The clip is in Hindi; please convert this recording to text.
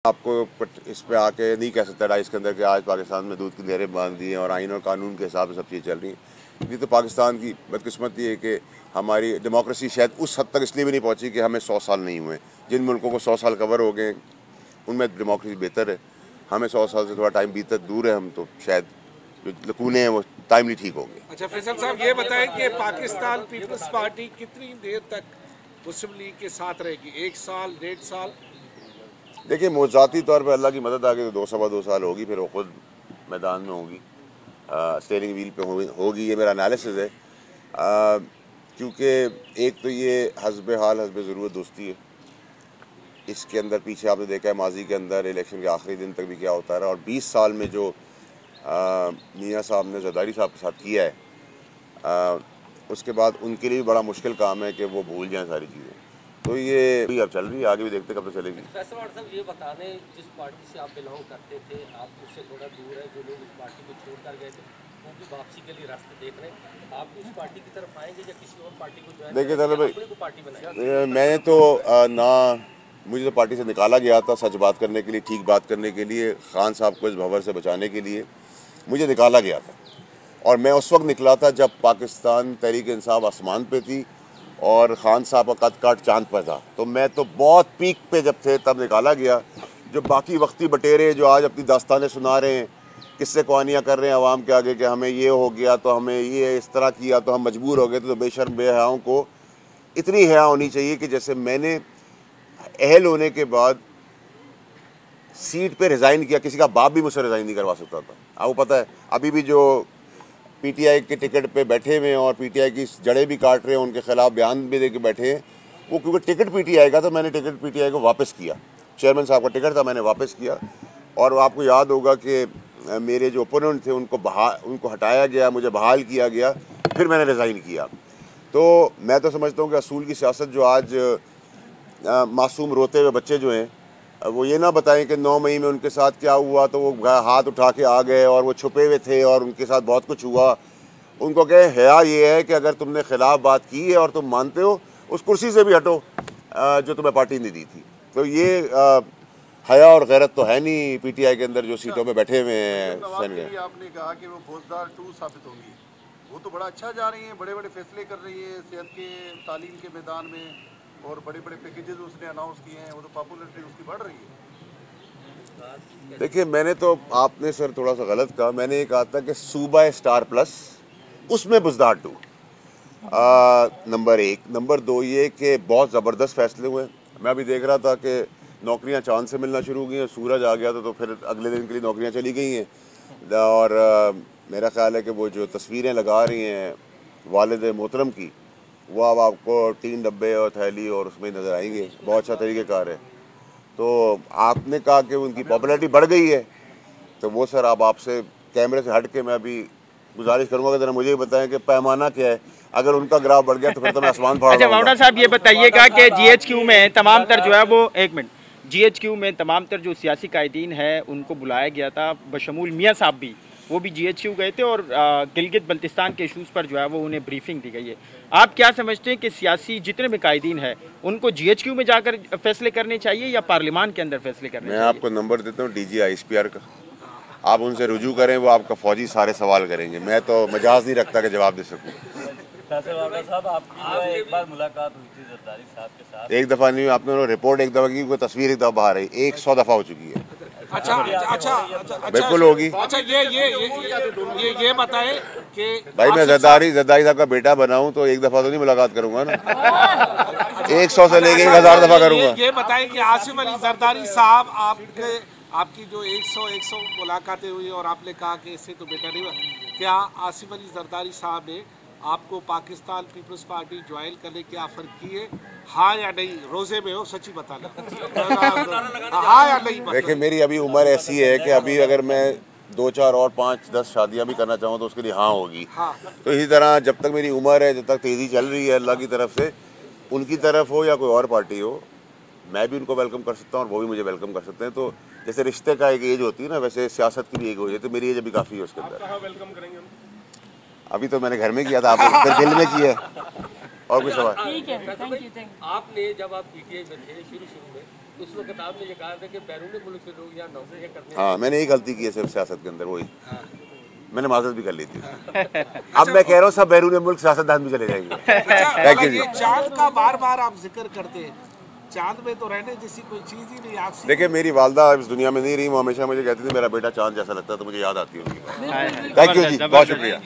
आपको इस पे आके नहीं कह सकता इसके अंदर कि आज पाकिस्तान में दूध की नहरें बांध दी हैं और आइन और कानून के हिसाब से सब चीज़ चल रही हैं। ये तो पाकिस्तान की बदकिस्मती है कि हमारी डेमोक्रेसी शायद उस हद तक इसलिए भी नहीं पहुंची कि हमें 100 साल नहीं हुए। जिन मुल्कों को 100 साल कवर हो गए उनमें डेमोक्रेसी बेहतर है, हमें 100 साल से थोड़ा टाइम बीता दूर है, हम तो शायद जो लकूने हैं वो टाइमली ठीक हो गए। अच्छा फैसल साहब, ये बताएं कि पाकिस्तान पीपल्स पार्टी कितनी देर तक मुस्लिम लीग के साथ रहेगी? 1 साल, 1.5 साल? देखिए, मौज़ाती तौर पर अल्लाह की मदद आ गई तो 2 साल होगी, फिर वो खुद मैदान में होगी, स्टीयरिंग व्हील पे होगी। ये मेरा एनालिसिस है, क्योंकि एक तो ये हस्ब हाल हस्ब ज़रूरत दोस्ती है। इसके अंदर पीछे आपने देखा है माजी के अंदर इलेक्शन के आखिरी दिन तक भी क्या होता रहा, और 20 साल में जो मियाँ साहब ने जरदारी साहब के साथ किया है, उसके बाद उनके लिए भी बड़ा मुश्किल काम है कि वो भूल जाएँ सारी चीज़ें। तो ये अब चल रही है, आगे भी देखते कब तक चलेगी। फैसल साहब, ये बता दें, जिस पार्टी से आप बिलोंग करते थे, आप उससे थोड़ा दूर है, जो लोग इस पार्टी को छोड़कर गए थे उनकी वापसी के लिए रास्ते देख रहे हैं, आप उस पार्टी की तरफ आएंगे या किसी और पार्टी को ज्वाइन? देखिए तालिब भाई, पार्टी मैंने तो ना, मुझे तो पार्टी से निकाला गया था सच बात करने के लिए, ठीक बात करने के लिए, खान साहब को इस भंवर से बचाने के लिए मुझे निकाला गया था। और मैं उस वक्त निकला था जब पाकिस्तान तहरीक इंसाफ आसमान पे थी और ख़ान साहब का कद काट चांद पर था। तो मैं तो बहुत पीक पे जब थे तब निकाला गया। जो बाकी वक्ती बटेरे जो आज अपनी दास्तानें सुना रहे हैं, किस्से कहानियाँ कर रहे हैं आवाम के आगे कि हमें ये हो गया तो हमें ये इस तरह किया तो हम मजबूर हो गए, तो बेशर्म बेहयाओं को इतनी हया होनी चाहिए कि जैसे मैंने अहल होने के बाद सीट पे रिज़ाइन किया, किसी का बाप भी मुझसे रिज़ाइन नहीं करवा सकता था। आपको पता है, अभी भी जो पीटीआई के टिकट पे बैठे हुए हैं और पीटीआई की जड़ें भी काट रहे हैं, उनके खिलाफ बयान भी दे के बैठे हैं, वो क्योंकि टिकट पीटीआई का, तो मैंने टिकट पीटीआई को वापस किया। चेयरमैन साहब का टिकट था, मैंने वापस किया। और आपको याद होगा कि मेरे जो ओपोनेंट थे उनको हटाया गया, मुझे बहाल किया गया, फिर मैंने रिज़ाइन किया। तो मैं तो समझता हूँ कि असूल की सियासत जो आज मासूम रोते हुए बच्चे जो हैं वो ये ना बताएं कि 9 मई में उनके साथ क्या हुआ, तो वो हाथ उठा के आ गए और वो छुपे हुए थे और उनके साथ बहुत कुछ हुआ। उनको कहे हया ये है कि अगर तुमने खिलाफ बात की है और तुम मानते हो, उस कुर्सी से भी हटो जो तुम्हें पार्टी ने दी थी। तो ये हया और गैरत तो है नहीं पीटीआई के अंदर जो सीटों पे बैठे हुए हैं। आपने कहा कि वो फौजदार 2 साबित होंगी, वो तो बड़ा अच्छा जा रही हैं, बड़े बड़े फैसले कर रही है सेहत के, तालीम के मैदान में, और बड़े बड़े पैकेजेस उसने अनाउंस किए हैं, वो तो पॉपुलरिटी उसकी बढ़ रही है। देखिए, मैंने तो, आपने सर थोड़ा सा गलत कहा, मैंने ये कहा था कि सूबा स्टार प्लस उसमें बुज़दार 2 नंबर 1। नंबर 2 ये कि बहुत ज़बरदस्त फैसले हुए। मैं अभी देख रहा था कि नौकरियां चांद से मिलना शुरू हो गई हैं, सूरज आ गया तो फिर अगले दिन के लिए नौकरियां चली गई हैं। और मेरा ख्याल है कि वो जो तस्वीरें लगा रही हैं वालिद मोहतरम की, वो अब आपको 3 डब्बे और थैली और उसमें नज़र आएंगे। बहुत अच्छा तरीक़ेकार है। तो आपने कहा कि उनकी पॉपुलैरिटी बढ़ गई है, तो वो सर अब आपसे कैमरे से हट के मैं अभी गुजारिश करूंगा कि जरा मुझे बताएं कि पैमाना क्या है। अगर उनका ग्राफ बढ़ गया तो फिर तो मैं आसमान फाड़। अच्छा मावड़ा साहब, ये बताइएगा कि जीएचक्यू में तमाम तर जो है वो, एक मिनट, जीएचक्यू में तमाम तर जो सियासी कायदीन है उनको बुलाया गया था, बशमूल मियाँ साहब भी, वो भी जीएचक्यू गए थे और गिलगित बल्तिस्तान के इशूज़ पर जो है वो उन्हें ब्रीफिंग दी गई है। आप क्या समझते हैं कि सियासी जितने भी कायदीन हैं उनको जीएचक्यू में जाकर फैसले करने चाहिए या पार्लियामान के अंदर फैसले करने चाहिए? मैं आपको नंबर देता हूँ डीजी ISPR का, आप उनसे रुजू करें, वो आपका फौजी सारे सवाल करेंगे। मैं तो मजाज नहीं रखता कि जवाब दे सकूँ। साहब, आपकी एक बार मुलाकात हुई थी जरदारी साहब के साथ? एक दफ़ा नहीं, आपने रिपोर्ट एक दफ़ा की, कोई तस्वीर एक दफ़ा बाहर आई, 100 दफ़ा हो चुकी है। अच्छा बिल्कुल होगी। अच्छा ये बताएं कि भाई मैं जरदारी साहब का बेटा बनाऊं तो एक दफ़ा तो नहीं मुलाकात करूंगा ना, 100 से लेके 1000 दफ़ा करूंगा। ये बताएं कि आसिफ अली जरदारी साहब, आपकी जो 100 मुलाकातें हुई और आपने कहा कि इससे तो बेटा नहीं हुआ, क्या आसिफ अली जरदारी साहब ने आपको पाकिस्तान पीपल्स पार्टी ज्वाइन करने की ऑफर की है, हाँ या नहीं? रोजे में हो, सच्ची बताना, हाँ या नहीं? देखिए, मेरी अभी उम्र ऐसी है कि अभी अगर मैं 2, 4 और 5, 10 शादियाँ भी करना चाहूँ तो उसके लिए हाँ होगी। तो इसी तरह जब तक मेरी उम्र है, जब तक तेज़ी चल रही है अल्लाह की तरफ से, उनकी तरफ हो या कोई और पार्टी हो, मैं भी उनको वेलकम कर सकता हूँ और वो भी मुझे वेलकम कर सकते हैं। तो जैसे रिश्ते का एक एज होती है ना, वैसे सियासत की भी एक एज है, तो मेरी एज अभी काफ़ी है उसके अंदर। वेलकम करेंगे अभी तो मैंने घर में किया था, आपने दिल में किया है। और कोई सवाल? आपने जब आप पीटीआई में थे शुरू में उस वक्त आपने ये कहा था कि बैरून मुल्क से लोग यहाँ नौकरियाँ करते हैं। हाँ, मैंने यही गलती की है सिर्फ सियासत के अंदर, वही मैंने माजरत भी कर ली थी। अब मैं कह रहा हूँ सब बैरून मुल्क सियासतदान भी चले जाएंगे। थैंक यू जी। चांद का बार बार आप जिक्र करते हैं, चांद में तो रहने जैसी कोई चीज ही नहीं आपसे। देखिए मेरी वालदा इस दुनिया में नहीं रही, वो हमेशा मुझे कहती थी मेरा बेटा चांद जैसा लगता है, तो मुझे याद आती है उनकी बात। थैंक यू जी, बहुत शुक्रिया।